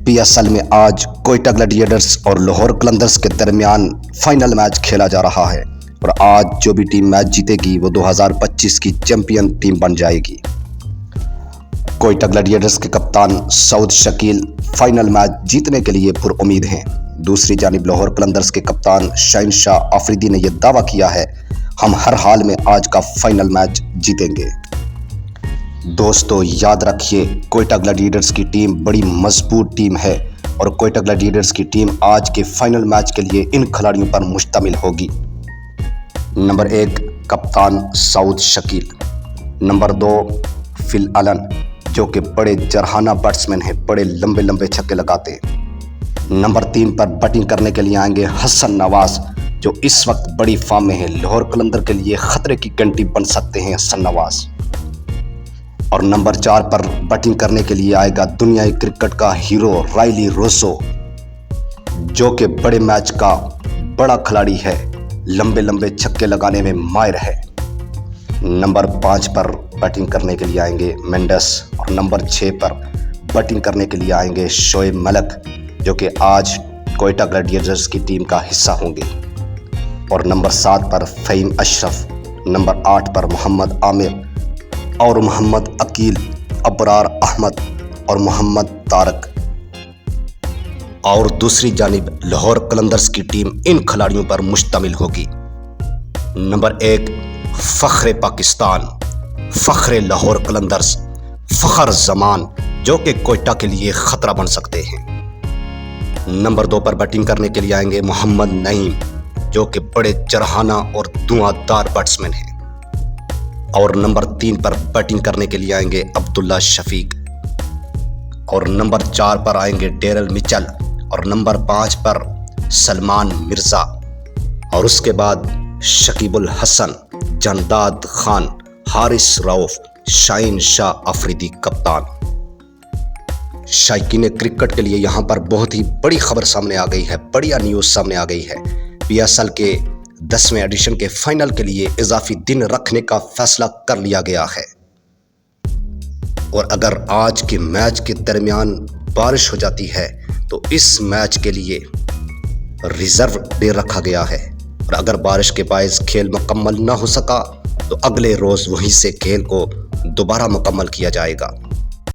PSL میں آج Quetta gladiators اور لاہور قلندرز کے درمیان فائنل میچ کھیلا جا رہا ہے اور آج جو بھی ٹیم میچ جیتے گی وہ 2025 کی چیمپئن ٹیم بن جائے گی۔ کوئٹہ گلیڈیٹرز کے کپتان سعود شکیل فائنل میچ جیتنے کے لیے پر امید ہیں۔ دوسری جانب لاہور قلندرز کے کپتان شاہین شاہ آفریدی نے یہ دعویٰ کیا ہے، ہم ہر حال میں آج کا فائنل میچ جیتیں گے۔ دوستو یاد رکھیے، کوئٹہ گلیڈیٹرز کی ٹیم بڑی مضبوط ٹیم ہے اور کوئٹہ گلیڈیٹرز کی ٹیم آج کے فائنل میچ کے لیے ان کھلاڑیوں پر مشتمل ہوگی۔ نمبر 1 کپتان سعود شکیل، نمبر 2 فل الن جو کہ بڑے جرحانہ بیٹسمین ہیں، بڑے لمبے لمبے چھکے لگاتے ہیں۔ نمبر 3 پر بیٹنگ کرنے کے لیے آئیں گے حسن نواز جو اس وقت بڑی فارم میں ہیں، لاہور قلندر کے لیے خطرے کی گھنٹی بن سکتے ہیں حسن نواز۔ اور نمبر 4 پر بیٹنگ کرنے کے لیے آئے گا دنیائی کرکٹ کا ہیرو رائلی روسو جو کہ بڑے میچ کا بڑا کھلاڑی ہے، لمبے لمبے چھکے لگانے میں ماہر ہے۔ نمبر 5 پر بیٹنگ کرنے کے لیے آئیں گے مینڈس اور نمبر 6 پر بیٹنگ کرنے کے لیے آئیں گے شعیب ملک جو کہ آج کوئٹہ گلیڈیٹرز کی ٹیم کا حصہ ہوں گے۔ اور نمبر 7 پر فہیم اشرف، نمبر 8 پر محمد عامر اور محمد عقیل، ابرار احمد اور محمد طارق۔ اور دوسری جانب لاہور قلندرز کی ٹیم ان کھلاڑیوں پر مشتمل ہوگی۔ نمبر 1 فخر پاکستان، فخر لاہور قلندرز، فخر زمان جو کہ کوئٹہ کے لیے خطرہ بن سکتے ہیں۔ نمبر 2 پر بیٹنگ کرنے کے لیے آئیں گے محمد نعیم جو کہ بڑے جرحانہ اور دھواں دار بیٹسمین ہیں۔ اور نمبر 3 پر بیٹنگ کرنے کے لیے آئیں گے عبداللہ شفیق۔ اور نمبر 4 پر آئیں گے ڈیرل مچل اور نمبر 5 پر سلمان مرزا۔ اور اس کے بعد شکیب الحسن، جانداد خان، حارث رؤف، شاہین شاہ آفریدی کپتان۔ شائقین کرکٹ کے لیے یہاں پر بہت ہی بڑی خبر سامنے آ گئی ہے، بڑھیا نیوز سامنے آ گئی ہے۔ PSL کے 10ویں ایڈیشن کے فائنل کے لیے اضافی دن رکھنے کا فیصلہ کر لیا گیا ہے۔ اور اگر آج کے میچ کے درمیان بارش ہو جاتی ہے تو اس میچ کے لیے ریزرو ڈے رکھا گیا ہے، اور اگر بارش کے باعث کھیل مکمل نہ ہو سکا تو اگلے روز وہیں سے کھیل کو دوبارہ مکمل کیا جائے گا۔